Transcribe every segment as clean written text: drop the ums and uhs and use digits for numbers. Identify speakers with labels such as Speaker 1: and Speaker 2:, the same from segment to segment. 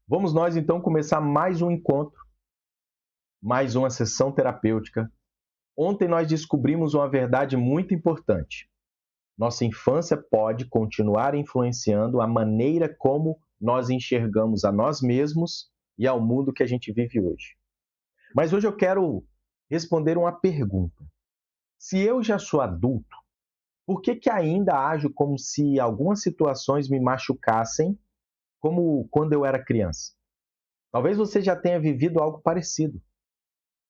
Speaker 1: Vamos nós então começar mais um encontro, mais uma sessão terapêutica. Ontem nós descobrimos uma verdade muito importante. Nossa infância pode continuar influenciando a maneira como nós enxergamos a nós mesmos e ao mundo que a gente vive hoje. Mas hoje eu quero responder uma pergunta. Se eu já sou adulto, por que ainda ajo como se algumas situações me machucassem, como quando eu era criança? Talvez você já tenha vivido algo parecido.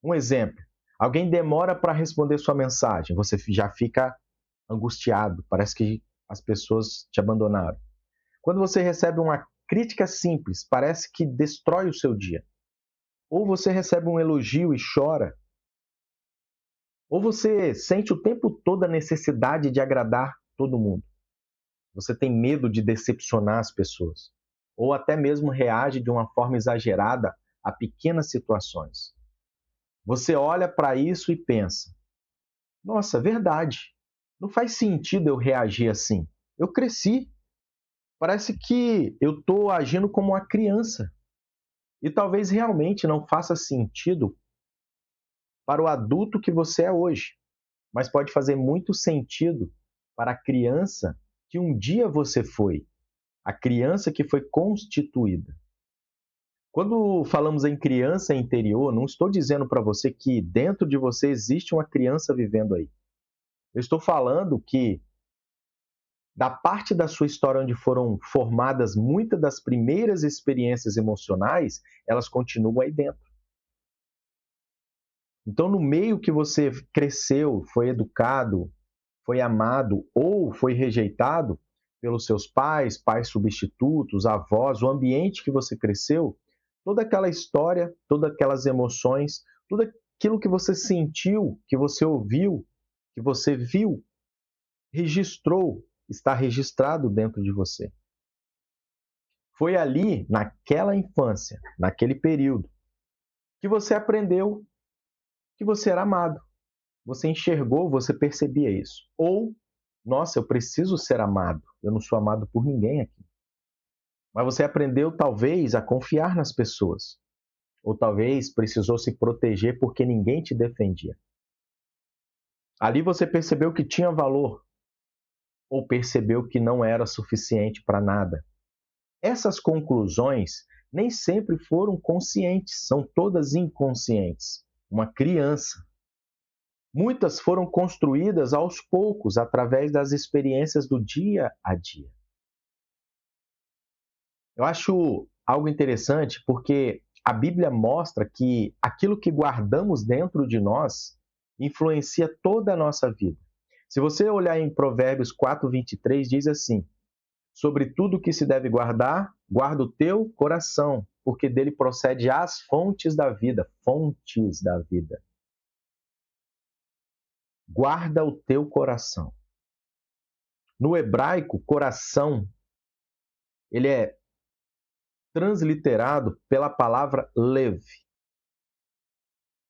Speaker 1: Um exemplo: alguém demora para responder sua mensagem, você já fica angustiado, parece que as pessoas te abandonaram. Quando você recebe uma crítica simples, parece que destrói o seu dia. Ou você recebe um elogio e chora. Ou você sente o tempo todo a necessidade de agradar todo mundo. Você tem medo de decepcionar as pessoas. Ou até mesmo reage de uma forma exagerada a pequenas situações. Você olha para isso e pensa: nossa, verdade. Não faz sentido eu reagir assim. Eu cresci. Parece que eu estou agindo como uma criança. E talvez realmente não faça sentido para o adulto que você é hoje, mas pode fazer muito sentido para a criança que um dia você foi, a criança que foi constituída. Quando falamos em criança interior, não estou dizendo para você que dentro de você existe uma criança vivendo aí. Eu estou falando que da parte da sua história onde foram formadas muitas das primeiras experiências emocionais, elas continuam aí dentro. Então, no meio que você cresceu, foi educado, foi amado ou foi rejeitado pelos seus pais, pais substitutos, avós, o ambiente que você cresceu, toda aquela história, todas aquelas emoções, tudo aquilo que você sentiu, que você ouviu, que você viu, registrou, está registrado dentro de você. Foi ali, naquela infância, naquele período, que você aprendeu que você era amado. Você enxergou, você percebia isso. Ou, nossa, eu preciso ser amado. Eu não sou amado por ninguém aqui. Mas você aprendeu, talvez, a confiar nas pessoas. Ou talvez precisou se proteger porque ninguém te defendia. Ali você percebeu que tinha valor. Ou percebeu que não era suficiente para nada. Essas conclusões nem sempre foram conscientes, são todas inconscientes. Uma criança. Muitas foram construídas aos poucos, através das experiências do dia a dia. Eu acho algo interessante porque a Bíblia mostra que aquilo que guardamos dentro de nós influencia toda a nossa vida. Se você olhar em Provérbios 4:23, diz assim: sobre tudo que se deve guardar, guarda o teu coração, porque dele procede as fontes da vida. Fontes da vida. Guarda o teu coração. No hebraico, coração, ele é transliterado pela palavra lev.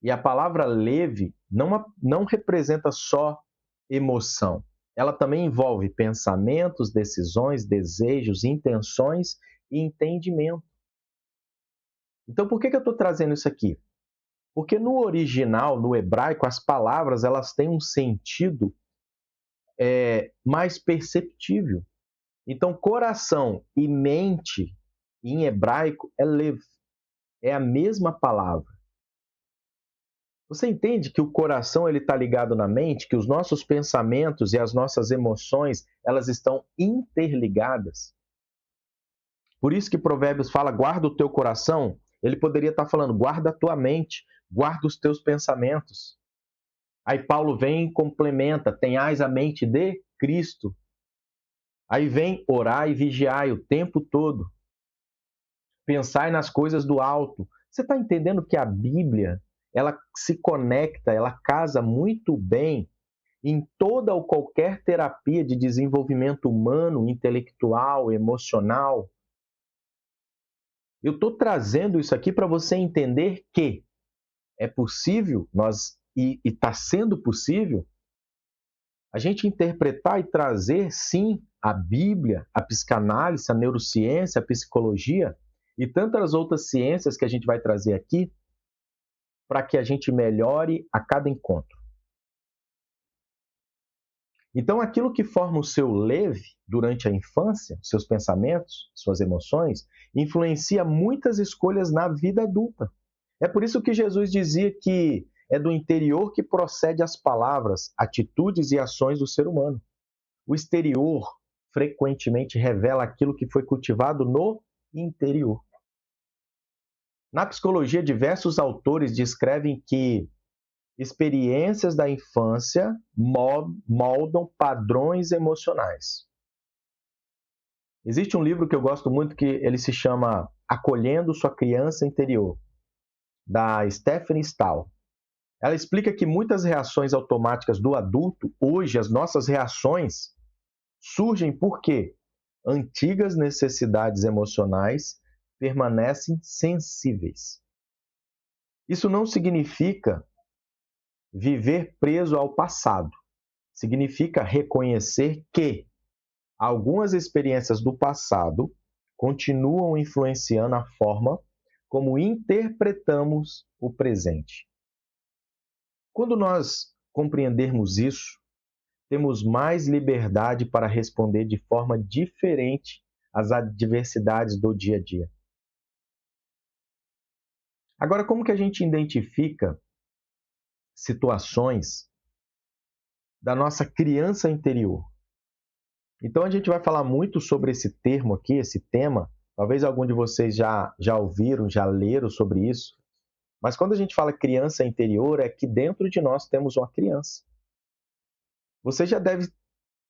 Speaker 1: E a palavra lev não representa só emoção. Ela também envolve pensamentos, decisões, desejos, intenções e entendimento. Então, por que eu estou trazendo isso aqui? Porque no original, no hebraico, as palavras elas têm um sentido mais perceptível. Então, coração e mente, em hebraico, é lev. É a mesma palavra. Você entende que o coração ele está ligado na mente, que os nossos pensamentos e as nossas emoções elas estão interligadas? Por isso que Provérbios fala, guarda o teu coração. Ele poderia estar falando, guarda a tua mente, guarda os teus pensamentos. Aí Paulo vem e complementa, tenhais a mente de Cristo. Aí vem orar e vigiai o tempo todo. Pensai nas coisas do alto. Você está entendendo que a Bíblia ela se conecta, ela casa muito bem em toda ou qualquer terapia de desenvolvimento humano, intelectual, emocional. Eu estou trazendo isso aqui para você entender que é possível, e está sendo possível, a gente interpretar e trazer, sim, a Bíblia, a psicanálise, a neurociência, a psicologia, e tantas outras ciências que a gente vai trazer aqui para que a gente melhore a cada encontro. Então, aquilo que forma o seu leve durante a infância, seus pensamentos, suas emoções, influencia muitas escolhas na vida adulta. É por isso que Jesus dizia que é do interior que procede as palavras, atitudes e ações do ser humano. O exterior frequentemente revela aquilo que foi cultivado no interior. Na psicologia, diversos autores descrevem que experiências da infância moldam padrões emocionais. Existe um livro que eu gosto muito que ele se chama Acolhendo Sua Criança Interior, da Stephanie Stahl. Ela explica que muitas reações automáticas do adulto, hoje as nossas reações, surgem porque antigas necessidades emocionais permanecem sensíveis. Isso não significa viver preso ao passado. Significa reconhecer que algumas experiências do passado continuam influenciando a forma como interpretamos o presente. Quando nós compreendermos isso, temos mais liberdade para responder de forma diferente às adversidades do dia a dia. Agora, como que a gente identifica situações da nossa criança interior? Então, a gente vai falar muito sobre esse termo aqui, esse tema. Talvez algum de vocês já ouviram, já leram sobre isso. Mas quando a gente fala criança interior, é que dentro de nós temos uma criança. Você já deve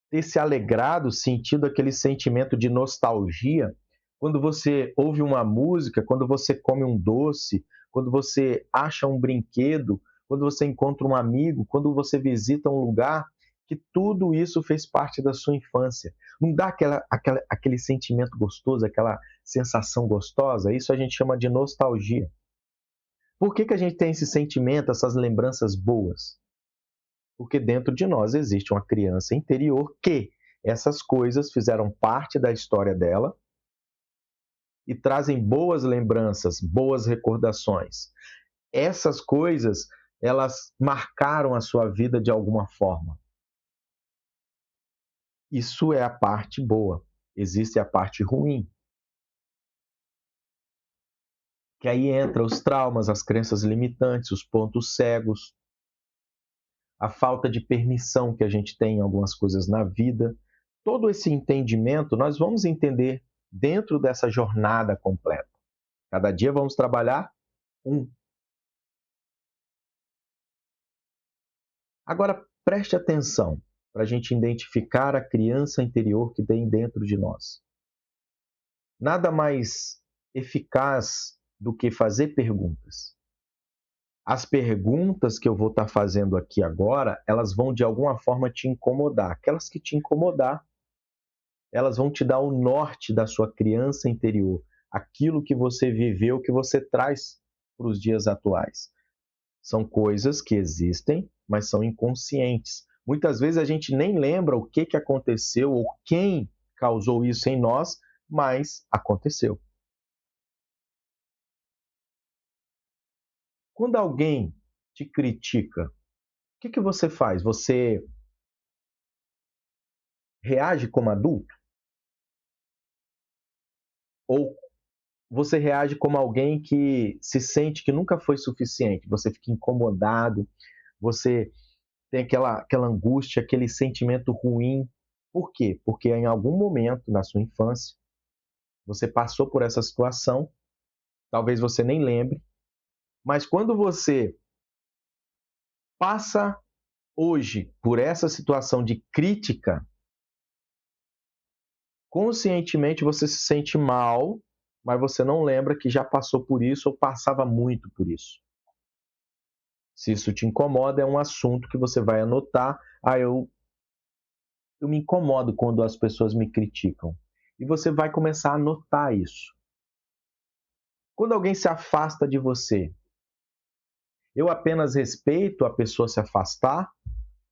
Speaker 1: ter se alegrado, sentido aquele sentimento de nostalgia, quando você ouve uma música, quando você come um doce, quando você acha um brinquedo, quando você encontra um amigo, quando você visita um lugar, que tudo isso fez parte da sua infância. Não dá aquele sentimento gostoso, aquela sensação gostosa? Isso a gente chama de nostalgia. Por que a gente tem esse sentimento, essas lembranças boas? Porque dentro de nós existe uma criança interior que essas coisas fizeram parte da história dela e trazem boas lembranças, boas recordações. Essas coisas, elas marcaram a sua vida de alguma forma. Isso é a parte boa. Existe a parte ruim. Que aí entra os traumas, as crenças limitantes, os pontos cegos, a falta de permissão que a gente tem em algumas coisas na vida. Todo esse entendimento nós vamos entender dentro dessa jornada completa. Cada dia vamos trabalhar um. Agora, preste atenção para a gente identificar a criança interior que tem dentro de nós. Nada mais eficaz do que fazer perguntas. As perguntas que eu vou estar fazendo aqui agora, elas vão de alguma forma te incomodar. Aquelas que te incomodar, elas vão te dar o norte da sua criança interior, aquilo que você viveu, que você traz para os dias atuais. São coisas que existem, mas são inconscientes. Muitas vezes a gente nem lembra o que aconteceu ou quem causou isso em nós, mas aconteceu. Quando alguém te critica, o que você faz? Você reage como adulto? Ou você reage como alguém que se sente que nunca foi suficiente? Você fica incomodado, você tem aquela angústia, aquele sentimento ruim. Por quê? Porque em algum momento na sua infância, você passou por essa situação, talvez você nem lembre, mas quando você passa hoje por essa situação de crítica, conscientemente você se sente mal, mas você não lembra que já passou por isso ou passava muito por isso. Se isso te incomoda, é um assunto que você vai anotar. Eu me incomodo quando as pessoas me criticam. E você vai começar a anotar isso. Quando alguém se afasta de você, eu apenas respeito a pessoa se afastar?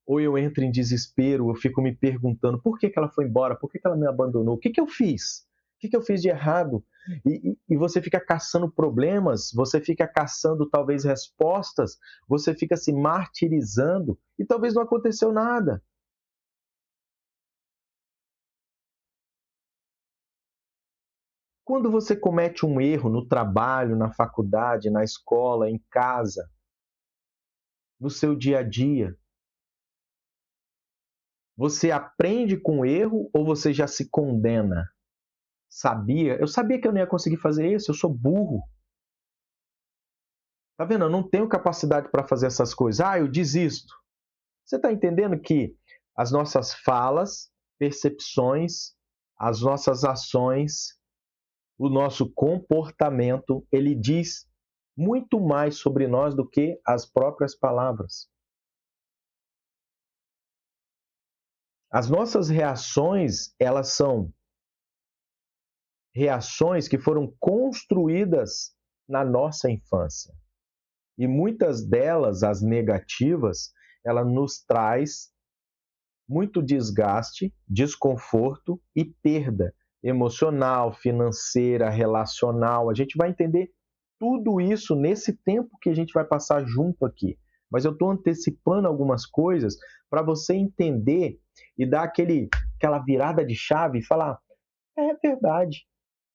Speaker 1: Ou eu entro em desespero, eu fico me perguntando por que ela foi embora, por que ela me abandonou, o que eu fiz que eu fiz de errado? E você fica caçando problemas, você fica caçando talvez respostas, você fica se martirizando e talvez não aconteceu nada. Quando você comete um erro no trabalho, na faculdade, na escola, em casa, no seu dia a dia, você aprende com o erro ou você já se condena? Eu sabia que eu não ia conseguir fazer isso, eu sou burro. Tá vendo? Eu não tenho capacidade para fazer essas coisas. Ah, eu desisto. Você está entendendo que as nossas falas, percepções, as nossas ações, o nosso comportamento, ele diz muito mais sobre nós do que as próprias palavras. As nossas reações, elas são reações que foram construídas na nossa infância. E muitas delas, as negativas, ela nos traz muito desgaste, desconforto e perda emocional, financeira, relacional. A gente vai entender tudo isso nesse tempo que a gente vai passar junto aqui. Mas eu estou antecipando algumas coisas para você entender e dar aquela virada de chave e falar: é verdade.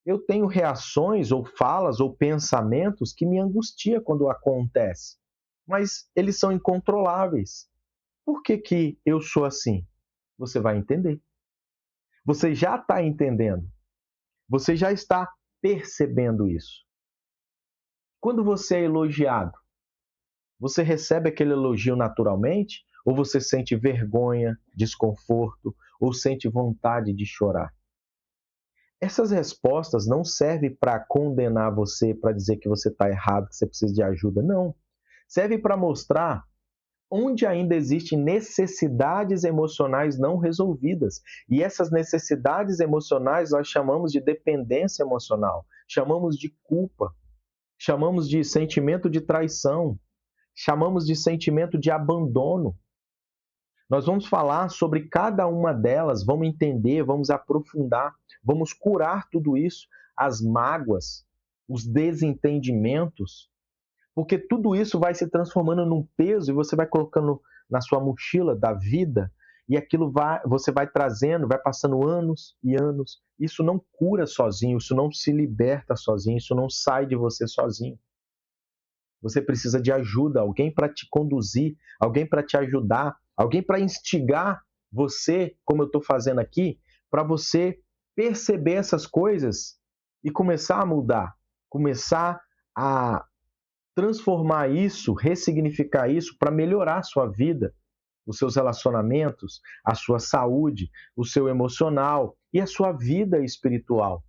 Speaker 1: Eu tenho reações ou falas ou pensamentos que me angustia quando acontece, mas eles são incontroláveis. Por que que eu sou assim? Você vai entender. Você já está entendendo. Você já está percebendo isso. Quando você é elogiado, você recebe aquele elogio naturalmente ou você sente vergonha, desconforto ou sente vontade de chorar? Essas respostas não servem para condenar você, para dizer que você está errado, que você precisa de ajuda. Não. Serve para mostrar onde ainda existem necessidades emocionais não resolvidas. E essas necessidades emocionais nós chamamos de dependência emocional, chamamos de culpa, chamamos de sentimento de traição, chamamos de sentimento de abandono. Nós vamos falar sobre cada uma delas, vamos entender, vamos aprofundar, vamos curar tudo isso, as mágoas, os desentendimentos, porque tudo isso vai se transformando num peso e você vai colocando na sua mochila da vida e você vai trazendo, vai passando anos e anos. Isso não cura sozinho, isso não se liberta sozinho, isso não sai de você sozinho. Você precisa de ajuda, alguém para te conduzir, alguém para te ajudar, alguém para instigar você, como eu estou fazendo aqui, para você perceber essas coisas e começar a mudar, começar a transformar isso, ressignificar isso para melhorar a sua vida, os seus relacionamentos, a sua saúde, o seu emocional e a sua vida espiritual.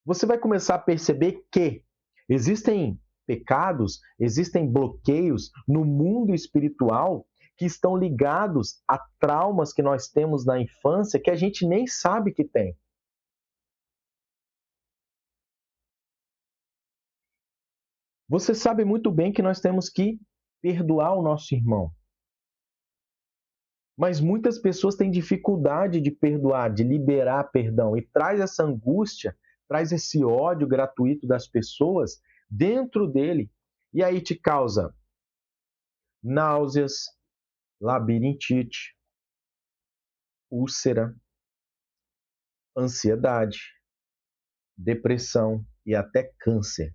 Speaker 1: Você vai começar a perceber que existem pecados, existem bloqueios no mundo espiritual que estão ligados a traumas que nós temos na infância que a gente nem sabe que tem. Você sabe muito bem que nós temos que perdoar o nosso irmão. Mas muitas pessoas têm dificuldade de perdoar, de liberar perdão, e traz essa angústia, traz esse ódio gratuito das pessoas dentro dele. E aí te causa náuseas, labirintite, úlcera, ansiedade, depressão e até câncer.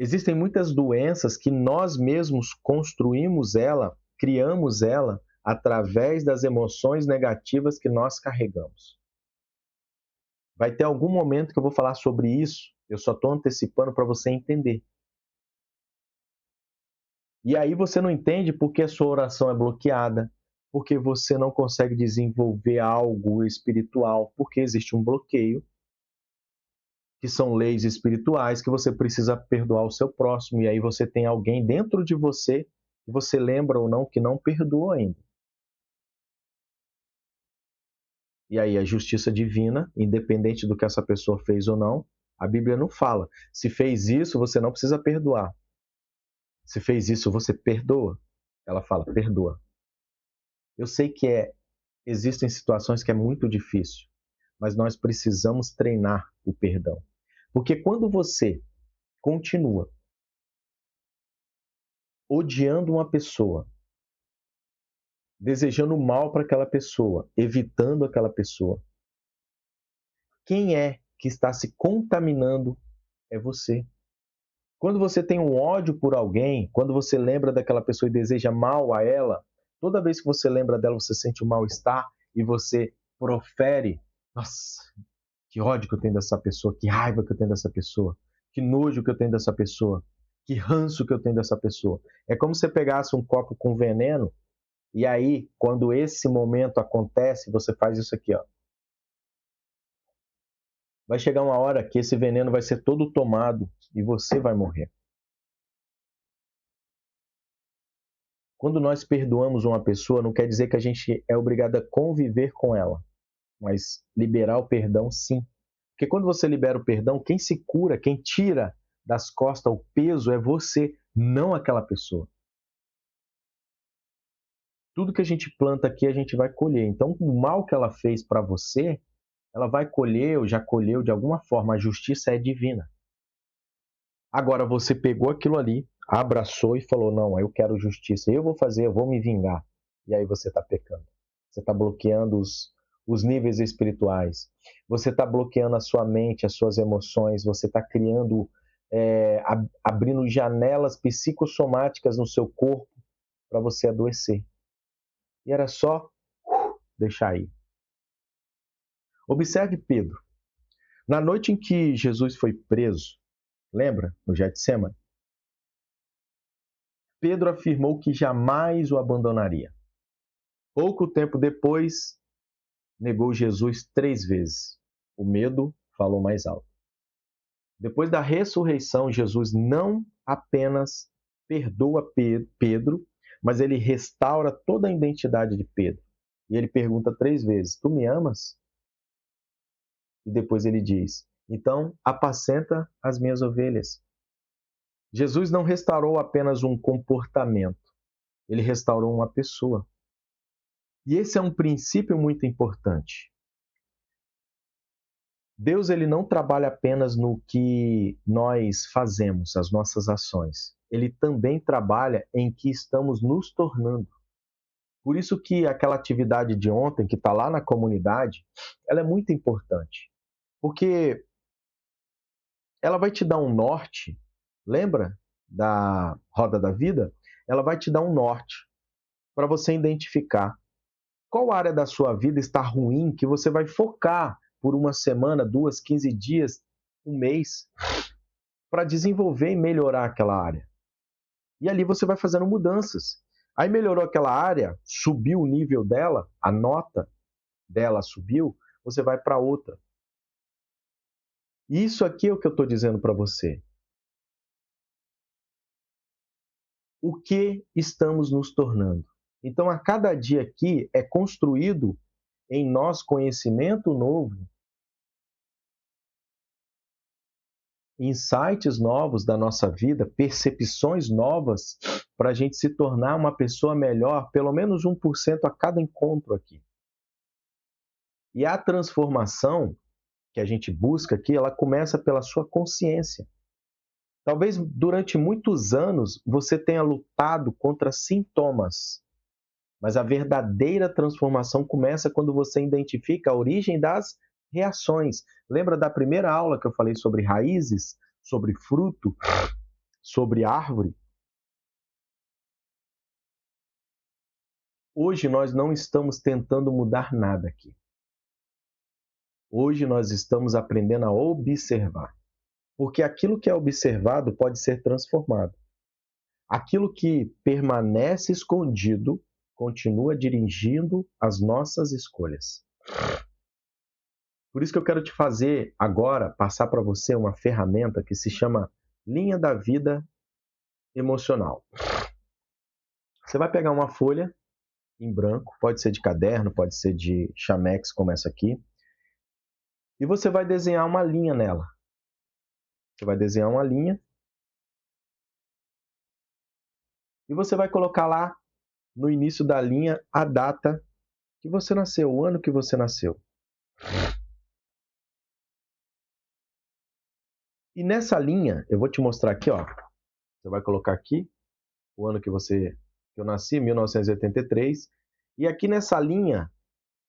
Speaker 1: Existem muitas doenças que nós mesmos construímos ela, criamos ela através das emoções negativas que nós carregamos. Vai ter algum momento que eu vou falar sobre isso, eu só estou antecipando para você entender. E aí você não entende porque a sua oração é bloqueada, porque você não consegue desenvolver algo espiritual, porque existe um bloqueio, que são leis espirituais, que você precisa perdoar o seu próximo, e aí você tem alguém dentro de você, que você lembra ou não, que não perdoou ainda. E aí a justiça divina, independente do que essa pessoa fez ou não, a Bíblia não fala. Se fez isso, você não precisa perdoar. Se fez isso, você perdoa. Ela fala, perdoa. Eu sei que é Existem situações que é muito difícil, mas nós precisamos treinar o perdão. Porque quando você continua odiando uma pessoa, desejando mal para aquela pessoa, evitando aquela pessoa, quem é que está se contaminando é você. Quando você tem um ódio por alguém, quando você lembra daquela pessoa e deseja mal a ela, toda vez que você lembra dela, você sente um mal-estar e você profere: nossa, que ódio que eu tenho dessa pessoa, que raiva que eu tenho dessa pessoa, que nojo que eu tenho dessa pessoa, que ranço que eu tenho dessa pessoa. É como se você pegasse um copo com veneno e aí, quando esse momento acontece, você faz isso aqui, ó. Vai chegar uma hora que esse veneno vai ser todo tomado e você vai morrer. Quando nós perdoamos uma pessoa, não quer dizer que a gente é obrigado a conviver com ela, mas liberar o perdão, sim. Porque quando você libera o perdão, quem se cura, quem tira das costas o peso é você, não aquela pessoa. Tudo que a gente planta aqui, a gente vai colher. Então, o mal que ela fez para você, ela vai colher ou já colheu de alguma forma. A justiça é divina. Agora, você pegou aquilo ali, abraçou e falou: não, eu quero justiça, eu vou fazer, eu vou me vingar. E aí você está pecando. Você está bloqueando os níveis espirituais. Você está bloqueando a sua mente, as suas emoções. Você está criando, abrindo janelas psicossomáticas no seu corpo para você adoecer. E era só deixar aí. Observe Pedro. Na noite em que Jesus foi preso, lembra? No Getsemane, Pedro afirmou que jamais o abandonaria. Pouco tempo depois, negou Jesus 3 vezes. O medo falou mais alto. Depois da ressurreição, Jesus não apenas perdoa Pedro, mas ele restaura toda a identidade de Pedro. E ele pergunta 3 vezes: tu me amas? E depois ele diz: então apacenta as minhas ovelhas. Jesus não restaurou apenas um comportamento, ele restaurou uma pessoa. E esse é um princípio muito importante. Deus ele não trabalha apenas no que nós fazemos, as nossas ações. Ele também trabalha em que estamos nos tornando. Por isso que aquela atividade de ontem, que está lá na comunidade, ela é muito importante. Porque ela vai te dar um norte, lembra da roda da vida? Ela vai te dar um norte para você identificar qual área da sua vida está ruim que você vai focar por uma semana, 2, 15 dias, um mês, para desenvolver e melhorar aquela área. E ali você vai fazendo mudanças. Aí melhorou aquela área, subiu o nível dela, a nota dela subiu, você vai para outra. Isso aqui é o que eu estou dizendo para você. O que estamos nos tornando? Então, a cada dia aqui é construído em nós conhecimento novo, insights novos da nossa vida, percepções novas, para a gente se tornar uma pessoa melhor, pelo menos 1% a cada encontro aqui. E a transformação que a gente busca aqui, ela começa pela sua consciência. Talvez durante muitos anos você tenha lutado contra sintomas, mas a verdadeira transformação começa quando você identifica a origem das reações. Lembra da primeira aula que eu falei sobre raízes, sobre fruto, sobre árvore? Hoje nós não estamos tentando mudar nada aqui. Hoje nós estamos aprendendo a observar. Porque aquilo que é observado pode ser transformado. Aquilo que permanece escondido continua dirigindo as nossas escolhas. Por isso que eu quero te fazer agora, passar para você uma ferramenta que se chama Linha da Vida Emocional. Você vai pegar uma folha em branco, pode ser de caderno, pode ser de chamex, como essa aqui, e você vai desenhar uma linha nela. Você vai desenhar uma linha e você vai colocar lá no início da linha a data que você nasceu, o ano que você nasceu. E nessa linha, eu vou te mostrar aqui, ó. Você vai colocar aqui o ano que eu nasci, 1983, e aqui nessa linha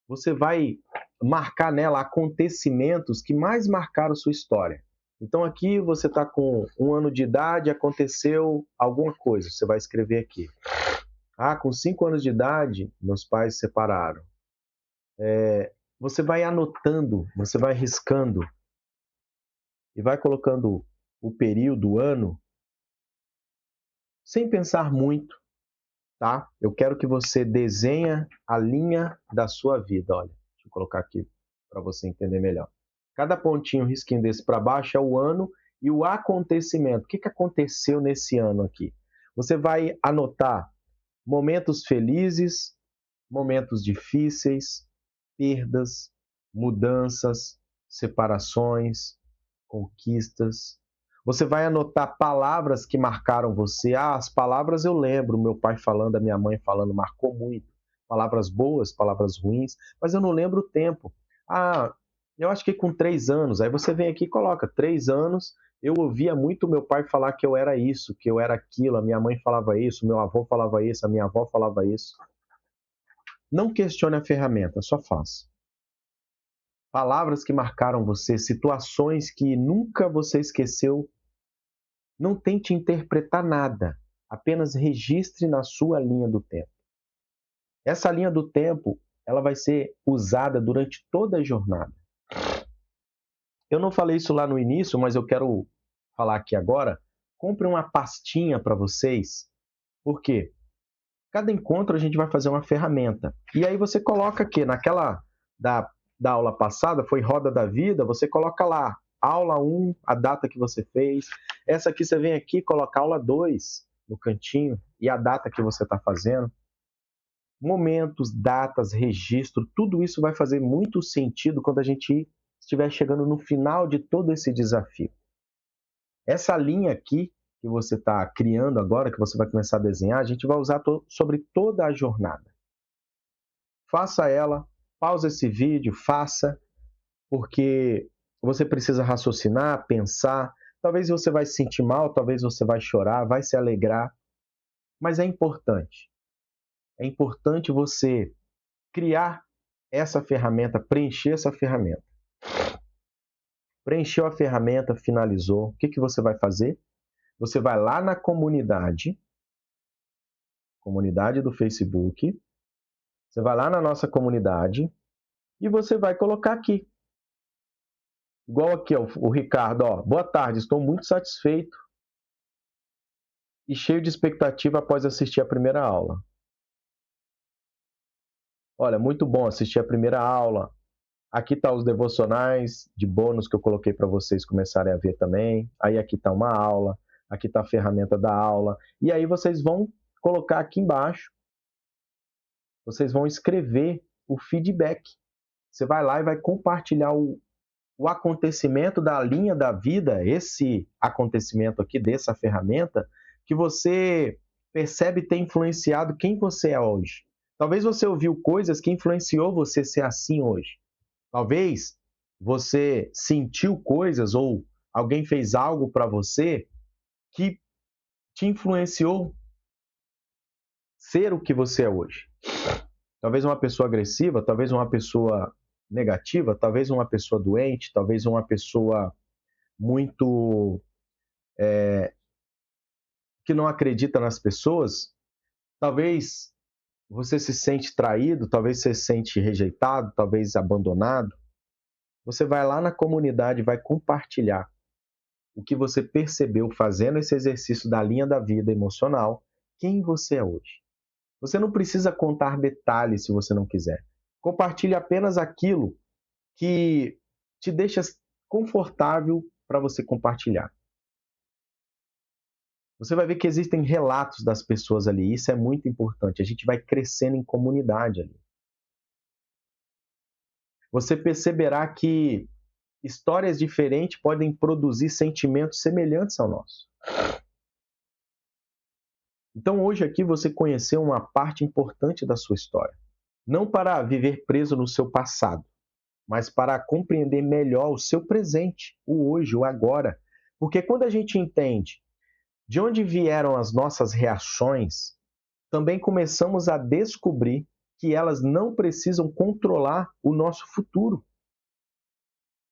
Speaker 1: você vai marcar nela acontecimentos que mais marcaram sua história. Então aqui você está com 1 ano de idade, aconteceu alguma coisa, você vai escrever aqui. Ah, com 5 anos de idade, meus pais se separaram. Você vai anotando, você vai riscando e vai colocando o período, o ano, sem pensar muito, tá? Eu quero que você desenhe a linha da sua vida. Olha, deixa eu colocar aqui para você entender melhor. Cada pontinho, risquinho desse para baixo é o ano e o acontecimento. O que aconteceu nesse ano aqui? Você vai anotar momentos felizes, momentos difíceis, perdas, mudanças, separações, conquistas. Você vai anotar palavras que marcaram você. Ah, as palavras eu lembro, meu pai falando, a minha mãe falando, marcou muito. Palavras boas, palavras ruins, mas eu não lembro o tempo. Ah, eu acho que com 3 anos, aí você vem aqui e coloca 3 anos. Eu ouvia muito meu pai falar que eu era isso, que eu era aquilo, a minha mãe falava isso, meu avô falava isso, a minha avó falava isso. Não questione a ferramenta, só faça. Palavras que marcaram você, situações que nunca você esqueceu. Não tente interpretar nada, apenas registre na sua linha do tempo. Essa linha do tempo, ela vai ser usada durante toda a jornada. Eu não falei isso lá no início, mas eu quero falar aqui agora. Compre uma pastinha para vocês. Por quê? Cada encontro a gente vai fazer uma ferramenta. E aí você coloca aqui, naquela da aula passada, foi Roda da Vida, você coloca lá, aula 1, a data que você fez. Essa aqui você vem aqui, coloca aula 2 no cantinho e a data que você está fazendo. Momentos, datas, registro, tudo isso vai fazer muito sentido quando a gente estiver chegando no final de todo esse desafio. Essa linha aqui que você está criando agora, que você vai começar a desenhar, a gente vai usar sobre toda a jornada. Faça ela, pausa esse vídeo, faça, porque você precisa raciocinar, pensar. Talvez você vai se sentir mal, talvez você vai chorar, vai se alegrar, mas é importante. É importante você criar essa ferramenta, preencher essa ferramenta. Preencheu a ferramenta, finalizou. O que você vai fazer? Você vai lá na comunidade do Facebook, você vai lá na nossa comunidade e você vai colocar aqui. Igual aqui, ó, o Ricardo, ó, boa tarde, estou muito satisfeito e cheio de expectativa após assistir a primeira aula. Olha, muito bom assistir a primeira aula. Aqui tá os devocionais de bônus que eu coloquei para vocês começarem a ver também. Aí aqui tá uma aula, aqui tá a ferramenta da aula. E aí vocês vão colocar aqui embaixo, vocês vão escrever o feedback. Você vai lá e vai compartilhar o acontecimento da linha da vida, esse acontecimento aqui dessa ferramenta, que você percebe ter influenciado quem você é hoje. Talvez você ouviu coisas que influenciou você ser assim hoje. Talvez você sentiu coisas ou alguém fez algo para você que te influenciou ser o que você é hoje. Talvez uma pessoa agressiva, talvez uma pessoa negativa, talvez uma pessoa doente, talvez uma pessoa muito que não acredita nas pessoas. Talvez você se sente traído, talvez você se sente rejeitado, talvez abandonado. Você vai lá na comunidade, vai compartilhar o que você percebeu fazendo esse exercício da linha da vida emocional, quem você é hoje. Você não precisa contar detalhes se você não quiser. Compartilhe apenas aquilo que te deixa confortável para você compartilhar. Você vai ver que existem relatos das pessoas ali, isso é muito importante. A gente vai crescendo em comunidade ali. Você perceberá que histórias diferentes podem produzir sentimentos semelhantes ao nosso. Então hoje aqui você conheceu uma parte importante da sua história. não para viver preso no seu passado, mas para compreender melhor o seu presente, o hoje, o agora. Porque quando a gente entende de onde vieram as nossas reações, também começamos a descobrir que elas não precisam controlar o nosso futuro.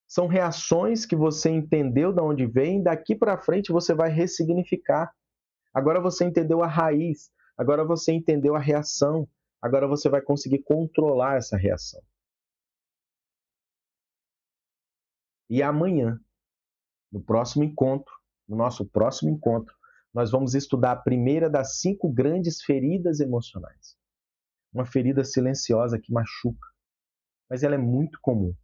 Speaker 1: São reações que você entendeu de onde vem, daqui para frente você vai ressignificar. Agora você entendeu a raiz, agora você entendeu a reação, agora você vai conseguir controlar essa reação. E amanhã, no próximo encontro, no nosso próximo encontro, nós vamos estudar a primeira das 5 grandes feridas emocionais. Uma ferida silenciosa que machuca, mas ela é muito comum,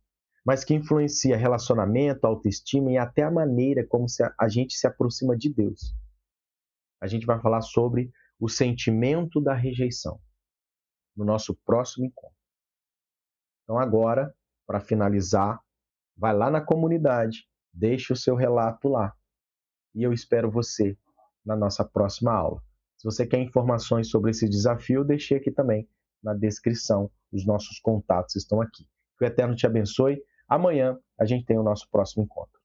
Speaker 1: mas que influencia relacionamento, autoestima e até a maneira como a gente se aproxima de Deus. A gente vai falar sobre o sentimento da rejeição no nosso próximo encontro. Então agora, para finalizar, vai lá na comunidade, deixe o seu relato lá. E eu espero você na nossa próxima aula. Se você quer informações sobre esse desafio, eu deixei aqui também na descrição. Os nossos contatos estão aqui. Que o Eterno te abençoe. Amanhã a gente tem o nosso próximo encontro.